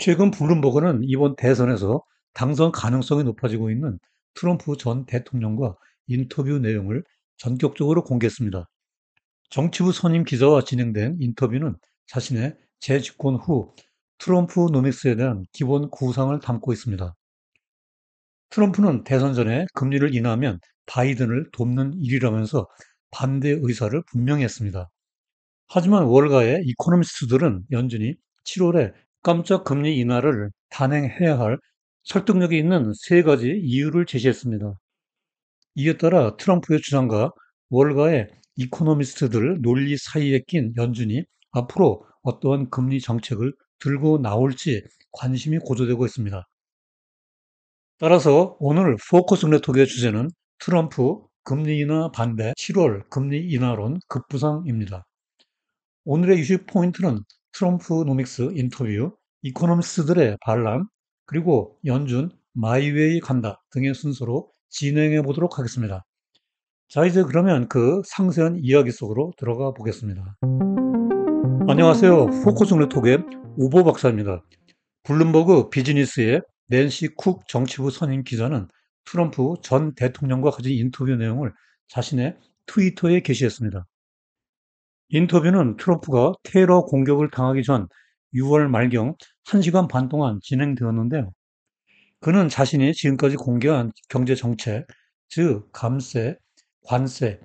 최근 블룸버그는 이번 대선에서 당선 가능성이 높아지고 있는 트럼프 전 대통령과 인터뷰 내용을 전격적으로 공개했습니다. 정치부 선임 기자와 진행된 인터뷰는 자신의 재집권 후 트럼프 노믹스에 대한 기본 구상을 담고 있습니다. 트럼프는 대선 전에 금리를 인하하면 바이든을 돕는 일이라면서 반대 의사를 분명히 했습니다. 하지만 월가의 이코노미스트들은 연준이 7월에 깜짝 금리 인하를 단행해야 할 설득력이 있는 세 가지 이유를 제시했습니다. 이에 따라 트럼프의 주장과 월가의 이코노미스트들 논리 사이에 낀 연준이 앞으로 어떠한 금리 정책을 들고 나올지 관심이 고조되고 있습니다. 따라서 오늘 포커스 네트워크의 주제는 트럼프 금리 인하 반대 7월 금리 인하론 급부상입니다. 오늘의 이슈 포인트는 트럼프 노믹스 인터뷰, 이코노미스트들의 반란, 그리고 연준 마이웨이 간다 등의 순서로 진행해 보도록 하겠습니다. 자, 이제 그러면 그 상세한 이야기 속으로 들어가 보겠습니다. 안녕하세요. 포커스 네트워크의 오보 박사입니다. 블룸버그 비즈니스의 낸시 쿡 정치부 선임 기자는 트럼프 전 대통령과 가진 인터뷰 내용을 자신의 트위터에 게시했습니다. 인터뷰는 트럼프가 테러 공격을 당하기 전 6월 말경 1시간 반 동안 진행되었는데요. 그는 자신이 지금까지 공개한 경제 정책, 즉 감세, 관세,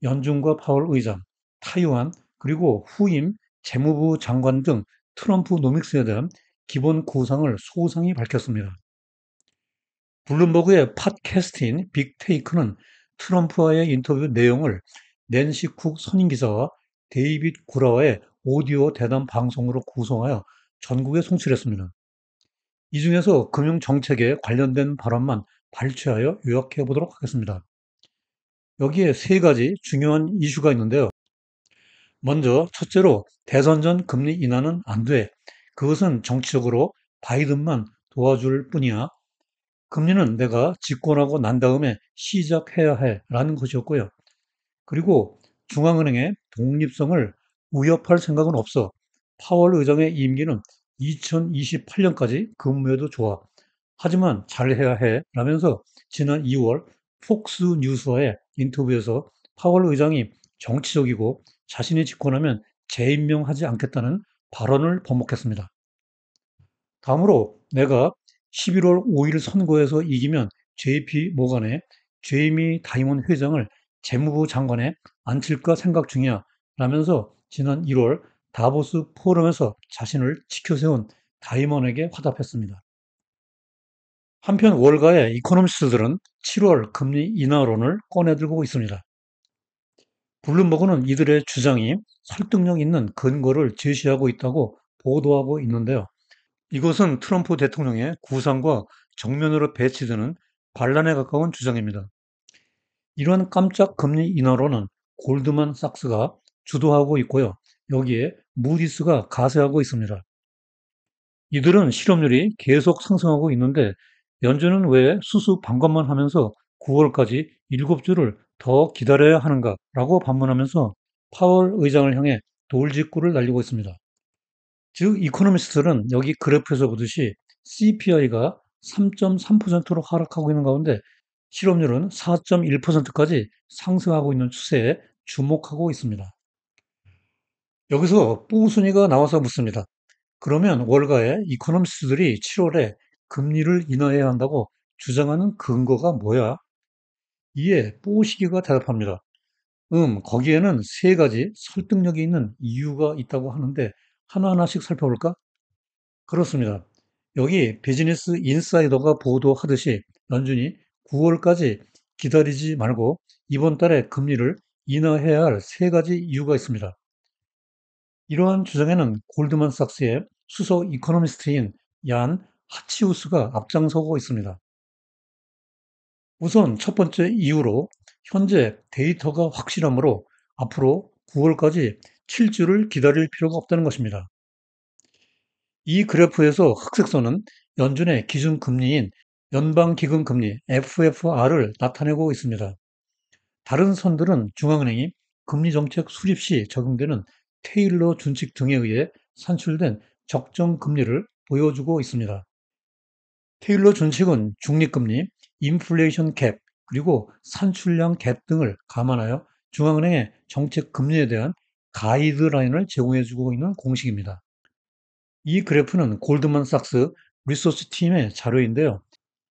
연준과 파월 의장, 타이완, 그리고 후임 재무부 장관 등 트럼프 노믹스에 대한 기본 구상을 소상히 밝혔습니다. 블룸버그의 팟캐스트인 빅테이크는 트럼프와의 인터뷰 내용을 낸시 쿡 선임 기자와 데이빗 구라와의 오디오 대담 방송으로 구성하여 전국에 송출했습니다. 이 중에서 금융 정책에 관련된 발언만 발췌하여 요약해 보도록 하겠습니다. 여기에 세 가지 중요한 이슈가 있는데요. 먼저 첫째로 대선 전 금리 인하는 안 돼. 그것은 정치적으로 바이든만 도와줄 뿐이야. 금리는 내가 집권하고 난 다음에 시작해야 해 라는 것이었고요. 그리고 중앙은행의 독립성을 위협할 생각은 없어. 파월 의장의 임기는 2028년까지 근무해도 좋아. 하지만 잘해야 해 라면서 지난 2월 폭스 뉴스와의 인터뷰에서 파월 의장이 정치적이고 자신이 집권하면 재임명하지 않겠다는 발언을 번복했습니다. 다음으로 내가 11월 5일 선거에서 이기면 JP 모간의 제이미 다이먼 회장을 재무부 장관에 앉힐까 생각 중이야 라면서 지난 1월 다보스 포럼에서 자신을 지켜세운 다이먼에게 화답했습니다. 한편 월가의 이코노미스트들은 7월 금리 인하론을 꺼내들고 있습니다. 블룸버그는 이들의 주장이 설득력 있는 근거를 제시하고 있다고 보도하고 있는데요. 이것은 트럼프 대통령의 구상과 정면으로 배치되는 반란에 가까운 주장입니다. 이러한 깜짝 금리 인하로는 골드만 삭스가 주도하고 있고요. 여기에 무디스가 가세하고 있습니다. 이들은 실업률이 계속 상승하고 있는데 연준은 왜 수수 방관만 하면서 9월까지 7주를 더 기다려야 하는가라고 반문하면서 파월 의장을 향해 돌직구를 날리고 있습니다. 즉 이코노미스트는 여기 그래프에서 보듯이 CPI가 3.3%로 하락하고 있는 가운데 실업률은 4.1%까지 상승하고 있는 추세에 주목하고 있습니다. 여기서 뽀순이가 나와서 묻습니다. 그러면 월가의 이코노미스트들이 7월에 금리를 인하해야 한다고 주장하는 근거가 뭐야? 이에 뽀시기가 대답합니다. 거기에는 세 가지 설득력이 있는 이유가 있다고 하는데 하나하나씩 살펴볼까? 그렇습니다. 여기 비즈니스 인사이더가 보도하듯이 연준이 9월까지 기다리지 말고 이번 달에 금리를 인하해야 할 세 가지 이유가 있습니다. 이러한 주장에는 골드만삭스의 수석 이코노미스트인 얀 하치우스가 앞장서고 있습니다. 우선 첫 번째 이유로 현재 데이터가 확실하므로 앞으로 9월까지 7주를 기다릴 필요가 없다는 것입니다. 이 그래프에서 흑색선은 연준의 기준금리인 연방기금금리 FFR을 나타내고 있습니다. 다른 선들은 중앙은행이 금리정책 수립 시 적용되는 테일러 준칙 등에 의해 산출된 적정금리를 보여주고 있습니다. 테일러 준칙은 중립금리, 인플레이션 캡, 그리고 산출량 갭 등을 감안하여 중앙은행의 정책 금리에 대한 가이드라인을 제공해주고 있는 공식입니다. 이 그래프는 골드만삭스 리서치 팀의 자료인데요.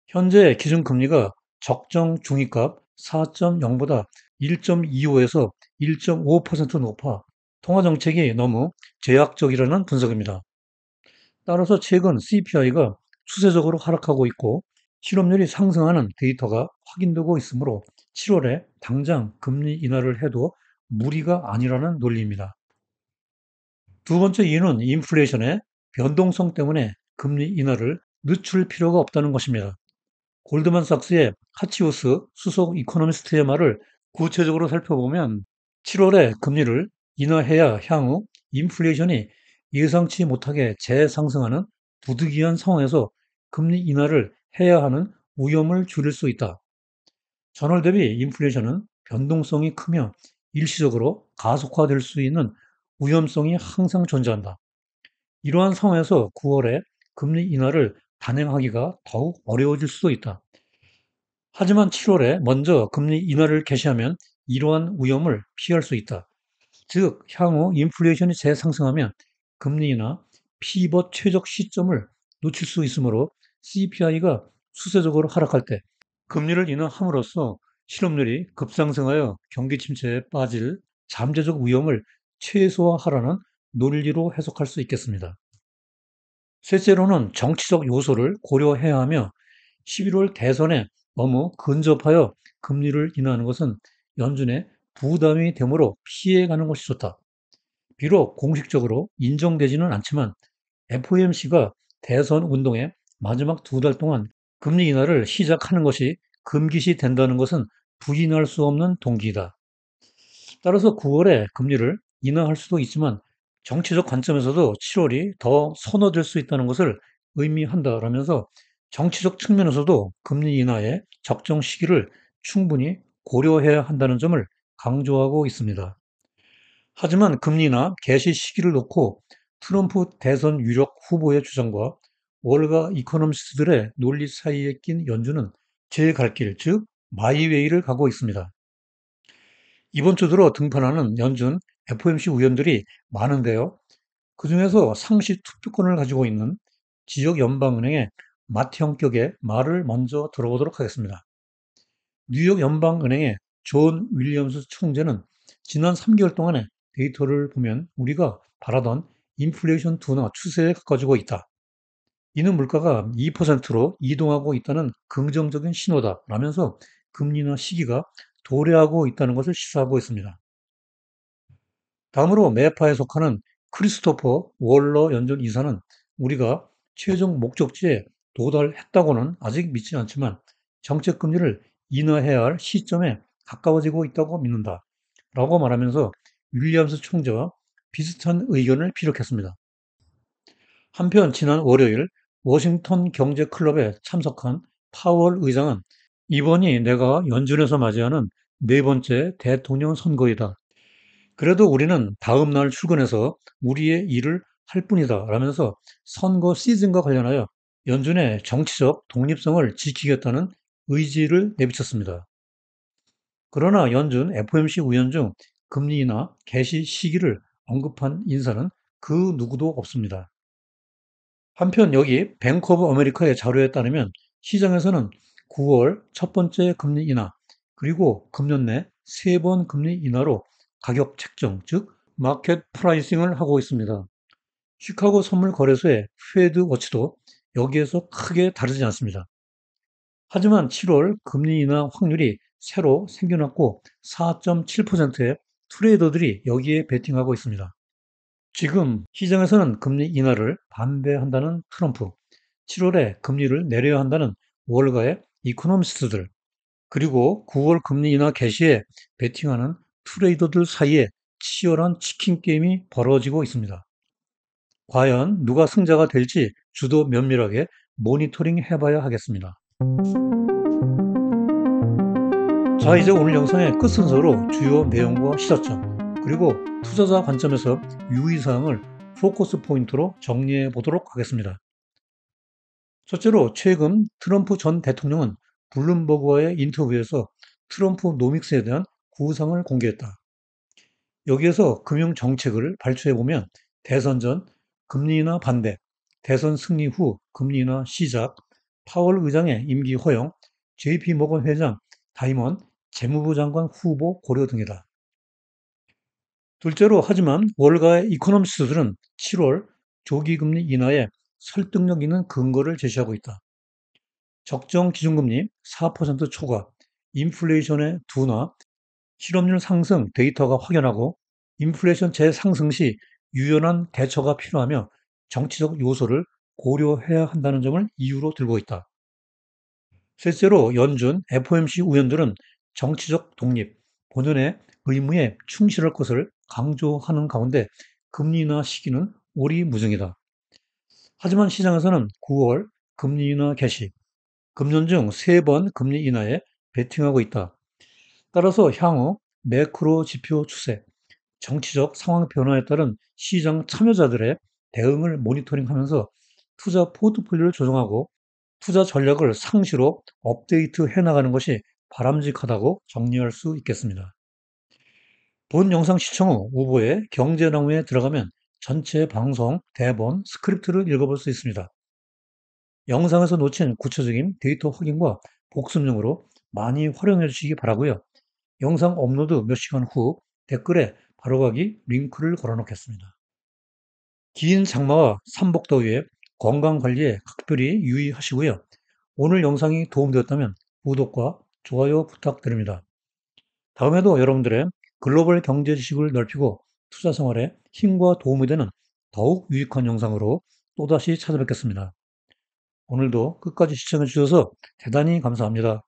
현재 기준금리가 적정 중위값 4.0보다 1.25에서 1.5% 높아 통화정책이 너무 제약적이라는 분석입니다. 따라서 최근 CPI가 추세적으로 하락하고 있고 실업률이 상승하는 데이터가 확인되고 있으므로 7월에 당장 금리 인하를 해도 무리가 아니라는 논리입니다. 두 번째 이유는 인플레이션의 변동성 때문에 금리 인하를 늦출 필요가 없다는 것입니다. 골드만삭스의 카치우스 수석 이코노미스트의 말을 구체적으로 살펴보면 7월에 금리를 인하해야 향후 인플레이션이 예상치 못하게 재상승하는 부득이한 상황에서 금리 인하를 해야 하는 위험을 줄일 수 있다. 전월 대비 인플레이션은 변동성이 크며 일시적으로 가속화될 수 있는 위험성이 항상 존재한다. 이러한 상황에서 9월에 금리 인하를 단행하기가 더욱 어려워질 수도 있다. 하지만 7월에 먼저 금리 인하를 개시하면 이러한 위험을 피할 수 있다. 즉, 향후 인플레이션이 재상승하면 금리 인하 피벗 최적 시점을 놓칠 수 있으므로 CPI가 수세적으로 하락할 때 금리를 인하함으로써 실업률이 급상승하여 경기 침체에 빠질 잠재적 위험을 최소화하라는 논리로 해석할 수 있겠습니다. 셋째로는 정치적 요소를 고려해야 하며 11월 대선에 너무 근접하여 금리를 인하하는 것은 연준의 부담이 되므로 피해가는 것이 좋다. 비록 공식적으로 인정되지는 않지만 FOMC가 대선 운동의 마지막 2달 동안 금리 인하를 시작하는 것이 금기시 된다는 것은 부인할 수 없는 동기이다. 따라서 9월에 금리를 인하할 수도 있지만 정치적 관점에서도 7월이 더 선호될 수 있다는 것을 의미한다라면서 정치적 측면에서도 금리 인하의 적정 시기를 충분히 고려해야 한다는 점을 강조하고 있습니다. 하지만 금리 인하 개시 시기를 놓고 트럼프 대선 유력 후보의 주장과 월가 이코노미스트들의 논리 사이에 낀 연준은 제 갈 길, 즉 마이웨이를 가고 있습니다. 이번 주 들어 등판하는 연준 FOMC 위원들이 많은데요. 그중에서 상시 투표권을 가지고 있는 지역 연방은행의 맏형격의 말을 먼저 들어보도록 하겠습니다. 뉴욕 연방은행의 존 윌리엄스 총재는 지난 3개월 동안의 데이터를 보면 우리가 바라던 인플레이션 둔화 추세에 가까워지고 있다. 이는 물가가 2%로 이동하고 있다는 긍정적인 신호다라면서 금리 인하 시기가 도래하고 있다는 것을 시사하고 있습니다. 다음으로 매파에 속하는 크리스토퍼 월러 연준 이사는 우리가 최종 목적지에 도달했다고는 아직 믿지 않지만 정책 금리를 인하해야 할 시점에 가까워지고 있다고 믿는다. 라고 말하면서 윌리엄스 총재와 비슷한 의견을 피력했습니다. 한편 지난 월요일 워싱턴 경제클럽에 참석한 파월 의장은 이번이 내가 연준에서 맞이하는 네 번째 대통령 선거이다. 그래도 우리는 다음 날 출근해서 우리의 일을 할 뿐이다 라면서 선거 시즌과 관련하여 연준의 정치적 독립성을 지키겠다는 의지를 내비쳤습니다. 그러나 연준 FOMC 위원 중 금리 인하 개시 시기를 언급한 인사는 그 누구도 없습니다. 한편 여기 뱅크 오브 아메리카의 자료에 따르면 시장에서는 9월 첫 번째 금리 인하 그리고 금년 내 세 번 금리 인하로 가격 책정, 즉 마켓 프라이싱을 하고 있습니다. 시카고 선물 거래소의 페드 워치도 여기에서 크게 다르지 않습니다. 하지만 7월 금리 인하 확률이 새로 생겨났고 4.7%의 트레이더들이 여기에 베팅하고 있습니다. 지금 시장에서는 금리 인하를 반대한다는 트럼프, 7월에 금리를 내려야 한다는 월가의 이코노미스트들, 그리고 9월 금리 인하 개시에 베팅하는 트레이더들 사이에 치열한 치킨 게임이 벌어지고 있습니다. 과연 누가 승자가 될지 주도 면밀하게 모니터링 해봐야 하겠습니다. 자, 이제 오늘 영상의 끝 순서로 주요 내용과 시사점, 그리고 투자자 관점에서 유의사항을 포커스 포인트로 정리해 보도록 하겠습니다. 첫째로 최근 트럼프 전 대통령은 블룸버그와의 인터뷰에서 트럼프 노믹스에 대한 구상을 공개했다. 여기에서 금융 정책을 발표해보면 대선 전 금리 인하 반대, 대선 승리 후 금리 인하 시작, 파월 의장의 임기 허용, JP 모건 회장 다임원 재무부 장관 후보 고려 등이다. 둘째로 하지만 월가의 이코노미스트들은 7월 조기 금리 인하에 설득력 있는 근거를 제시하고 있다. 적정 기준금리 4% 초과, 인플레이션의 둔화, 실업률 상승 데이터가 확연하고 인플레이션 재상승 시 유연한 대처가 필요하며 정치적 요소를 고려해야 한다는 점을 이유로 들고 있다. 셋째로 연준 FOMC 의원들은 정치적 독립, 본연의 의무에 충실할 것을 강조하는 가운데 금리 인하 시기는 오리무중이다. 하지만 시장에서는 9월 금리 인하 개시, 금년 중 3번 금리 인하에 베팅하고 있다. 따라서 향후 매크로 지표 추세, 정치적 상황 변화에 따른 시장 참여자들의 대응을 모니터링하면서 투자 포트폴리오를 조정하고 투자 전략을 상시로 업데이트 해 나가는 것이 바람직하다고 정리할 수 있겠습니다. 본 영상 시청 후 오보에 경제나무에 들어가면 전체 방송, 대본, 스크립트를 읽어볼 수 있습니다. 영상에서 놓친 구체적인 데이터 확인과 복습용으로 많이 활용해 주시기 바라고요. 영상 업로드 몇 시간 후 댓글에 바로가기 링크를 걸어 놓겠습니다. 긴 장마와 삼복더위에 건강관리에 각별히 유의하시고요. 오늘 영상이 도움되었다면 구독과 좋아요 부탁드립니다. 다음에도 여러분들의 글로벌 경제 지식을 넓히고 투자 생활에 힘과 도움이 되는 더욱 유익한 영상으로 또다시 찾아뵙겠습니다. 오늘도 끝까지 시청해 주셔서 대단히 감사합니다.